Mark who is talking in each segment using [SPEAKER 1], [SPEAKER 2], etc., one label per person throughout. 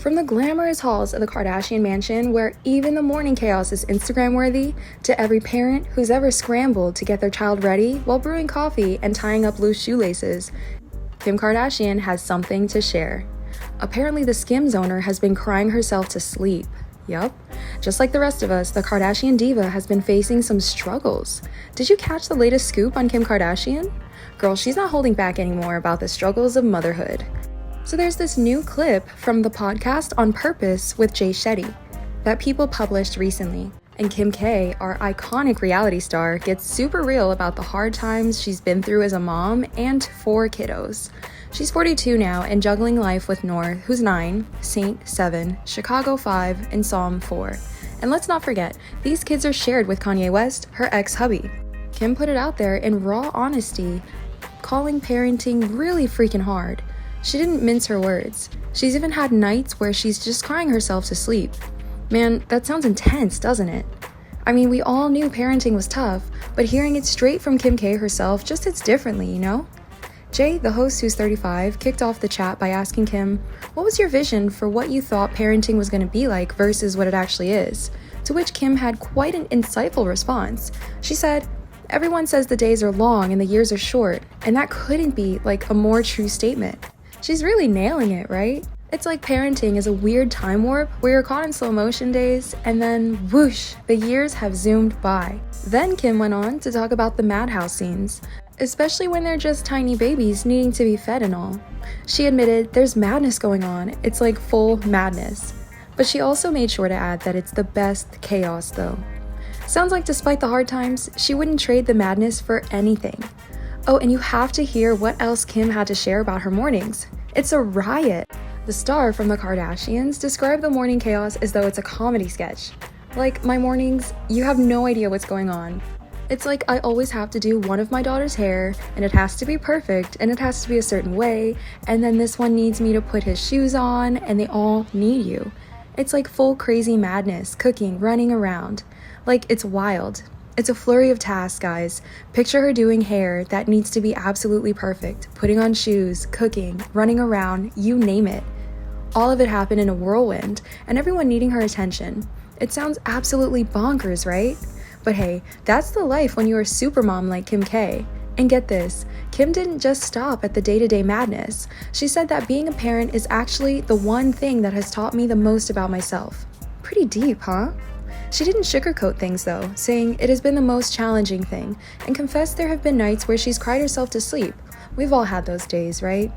[SPEAKER 1] From the glamorous halls of the Kardashian mansion, where even the morning chaos is Instagram-worthy, to every parent who's ever scrambled to get their child ready while brewing coffee and tying up loose shoelaces, Kim Kardashian has something to share. Apparently, the Skims owner has been crying herself to sleep. Yup. Just like the rest of us, the Kardashian diva has been facing some struggles. Did you catch the latest scoop on Kim Kardashian? Girl, she's not holding back anymore about the struggles of motherhood. So there's this new clip from the podcast On Purpose with Jay Shetty that people published recently. And Kim K, our iconic reality star, gets super real about the hard times she's been through as a mom and 4 kiddos. She's 42 now and juggling life with North, who's 9, Saint 7, Chicago 5, and Psalm 4. And let's not forget, these kids are shared with Kanye West, her ex-hubby. Kim put it out there in raw honesty, calling parenting really freaking hard. She didn't mince her words. She's even had nights where she's just crying herself to sleep. Man, that sounds intense, doesn't it? I mean, we all knew parenting was tough, but hearing it straight from Kim K herself just hits differently, you know? Jay, the host who's 35, kicked off the chat by asking Kim, what was your vision for what you thought parenting was going to be like versus what it actually is? To which Kim had quite an insightful response. She said, everyone says the days are long and the years are short, and that couldn't be like a more true statement. She's really nailing it, right? It's like parenting is a weird time warp where you're caught in slow motion days and then whoosh, the years have zoomed by. Then Kim went on to talk about the madhouse scenes, especially when they're just tiny babies needing to be fed and all. She admitted there's madness going on, it's like full madness. But she also made sure to add that it's the best chaos though. Sounds like despite the hard times, she wouldn't trade the madness for anything. Oh, and you have to hear what else Kim had to share about her mornings. It's a riot. The star from the Kardashians described the morning chaos as though it's a comedy sketch. Like, my mornings, you have no idea what's going on. It's like I always have to do one of my daughter's hair, and it has to be perfect, and it has to be a certain way, and then this one needs me to put his shoes on, and they all need you. It's like full crazy madness, cooking, running around. Like, it's wild. It's a flurry of tasks, guys. Picture her doing hair that needs to be absolutely perfect, putting on shoes, cooking, running around, you name it. All of it happened in a whirlwind, and everyone needing her attention. It sounds absolutely bonkers, right? But hey, that's the life when you're a supermom like Kim K. And get this, Kim didn't just stop at the day-to-day madness. She said that being a parent is actually the one thing that has taught me the most about myself. Pretty deep, huh? She didn't sugarcoat things though, saying it has been the most challenging thing, and confessed there have been nights where she's cried herself to sleep. We've all had those days, right?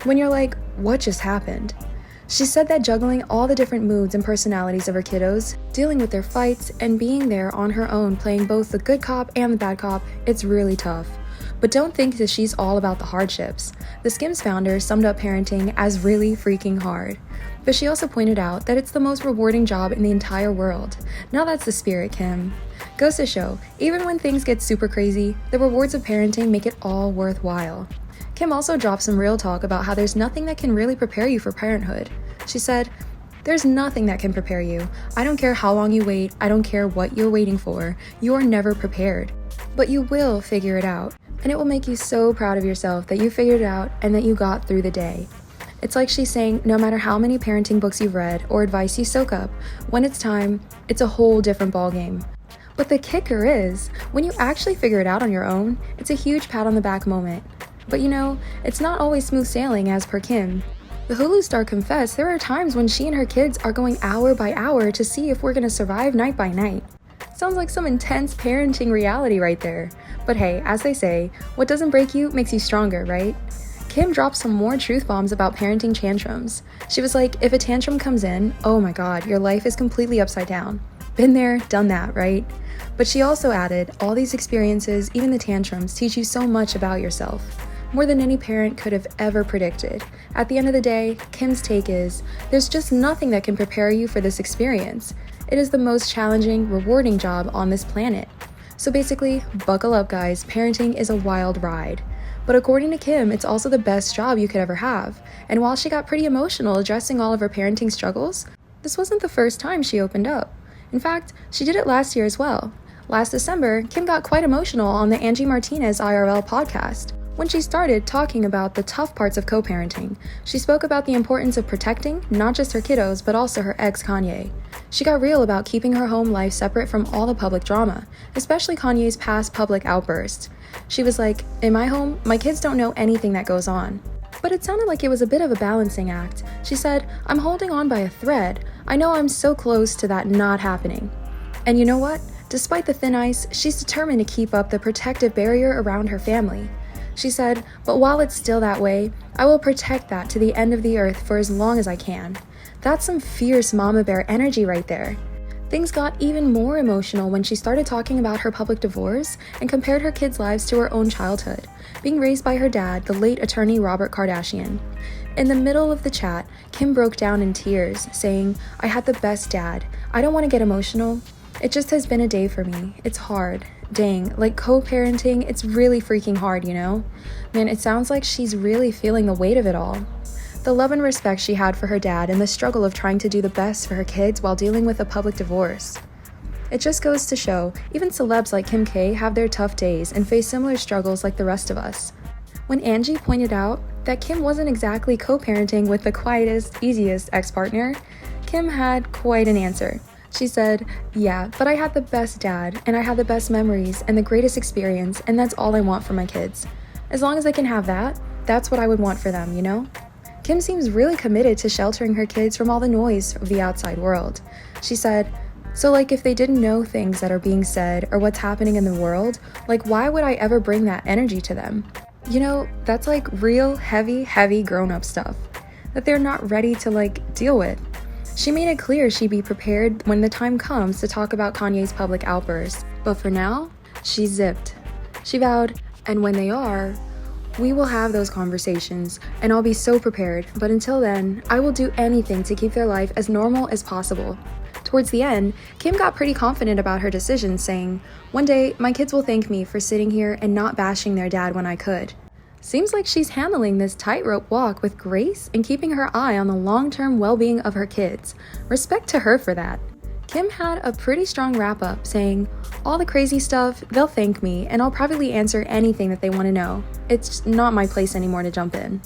[SPEAKER 1] When you're like, what just happened? She said that juggling all the different moods and personalities of her kiddos, dealing with their fights, and being there on her own playing both the good cop and the bad cop, it's really tough. But don't think that she's all about the hardships. The Skims founder summed up parenting as really freaking hard. But she also pointed out that it's the most rewarding job in the entire world. Now that's the spirit, Kim. Goes to show, even when things get super crazy, the rewards of parenting make it all worthwhile. Kim also dropped some real talk about how there's nothing that can really prepare you for parenthood. She said, there's nothing that can prepare you. I don't care how long you wait, I don't care what you're waiting for, you're never prepared. But you will figure it out, and it will make you so proud of yourself that you figured it out and that you got through the day. It's like she's saying, no matter how many parenting books you've read or advice you soak up, when it's time, it's a whole different ballgame. But the kicker is, when you actually figure it out on your own, it's a huge pat on the back moment. But you know, it's not always smooth sailing as per Kim. The Hulu star confessed there are times when she and her kids are going hour by hour to see if we're gonna survive night by night. Sounds like some intense parenting reality right there. But hey, as they say, what doesn't break you makes you stronger, right? Kim dropped some more truth bombs about parenting tantrums. She was like, if a tantrum comes in, oh my god, your life is completely upside down. Been there, done that, right? But she also added, all these experiences, even the tantrums, teach you so much about yourself. More than any parent could have ever predicted. At the end of the day, Kim's take is, there's just nothing that can prepare you for this experience. It is the most challenging, rewarding job on this planet. So basically, buckle up guys, parenting is a wild ride. But according to Kim, it's also the best job you could ever have. And while she got pretty emotional addressing all of her parenting struggles, this wasn't the first time she opened up. In fact, she did it last year as well. Last December, Kim got quite emotional on the Angie Martinez IRL podcast. When she started talking about the tough parts of co-parenting, she spoke about the importance of protecting not just her kiddos, but also her ex Kanye. She got real about keeping her home life separate from all the public drama, especially Kanye's past public outbursts. She was like, "In my home, my kids don't know anything that goes on." But it sounded like it was a bit of a balancing act. She said, "I'm holding on by a thread. I know I'm so close to that not happening." And you know what? Despite the thin ice, she's determined to keep up the protective barrier around her family. She said, "But while it's still that way, I will protect that to the end of the earth for as long as I can." That's some fierce mama bear energy right there. Things got even more emotional when she started talking about her public divorce and compared her kids' lives to her own childhood, being raised by her dad, the late attorney Robert Kardashian. In the middle of the chat, Kim broke down in tears, saying, "I had the best dad. I don't want to get emotional. It just has been a day for me. It's hard. Dang, like co-parenting, it's really freaking hard, you know? Man, it sounds like she's really feeling the weight of it all." The love and respect she had for her dad and the struggle of trying to do the best for her kids while dealing with a public divorce. It just goes to show, even celebs like Kim K have their tough days and face similar struggles like the rest of us. When Angie pointed out that Kim wasn't exactly co-parenting with the quietest, easiest ex-partner, Kim had quite an answer. She said, "Yeah, but I had the best dad, and I had the best memories and the greatest experience, and that's all I want for my kids. As long as I can have that, that's what I would want for them, you know?" Kim seems really committed to sheltering her kids from all the noise of the outside world. She said, "So like if they didn't know things that are being said or what's happening in the world, like why would I ever bring that energy to them? You know, that's like real heavy grown-up stuff that they're not ready to like deal with." She made it clear she'd be prepared when the time comes to talk about Kanye's public outbursts, but for now, she's zipped. She vowed, "And when they are, we will have those conversations, and I'll be so prepared, but until then, I will do anything to keep their life as normal as possible." Towards the end, Kim got pretty confident about her decision, saying, "One day, my kids will thank me for sitting here and not bashing their dad when I could." Seems like she's handling this tightrope walk with grace and keeping her eye on the long-term well-being of her kids. Respect to her for that. Kim had a pretty strong wrap-up saying, "All the crazy stuff, they'll thank me, and I'll privately answer anything that they want to know. It's not my place anymore to jump in."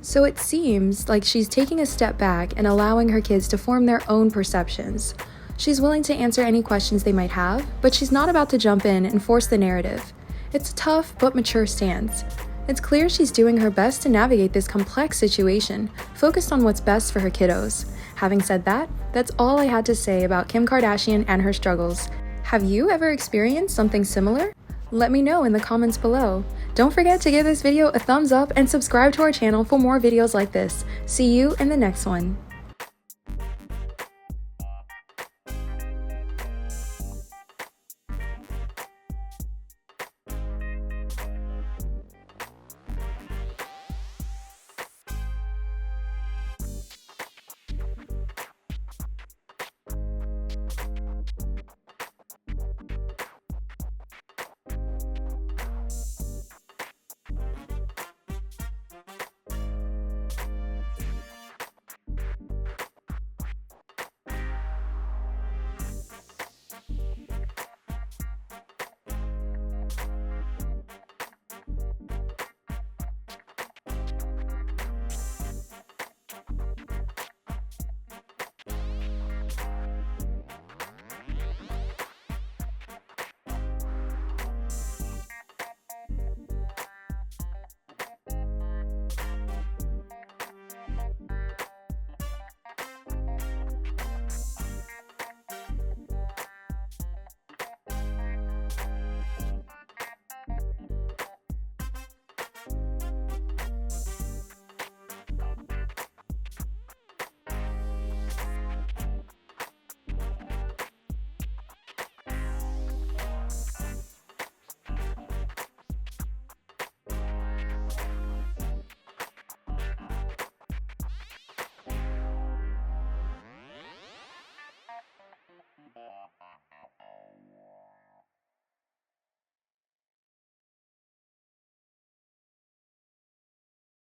[SPEAKER 1] So it seems like she's taking a step back and allowing her kids to form their own perceptions. She's willing to answer any questions they might have, but she's not about to jump in and force the narrative. It's a tough but mature stance. It's clear she's doing her best to navigate this complex situation, focused on what's best for her kiddos. Having said that, that's all I had to say about Kim Kardashian and her struggles. Have you ever experienced something similar? Let me know in the comments below. Don't forget to give this video a thumbs up and subscribe to our channel for more videos like this. See you in the next one.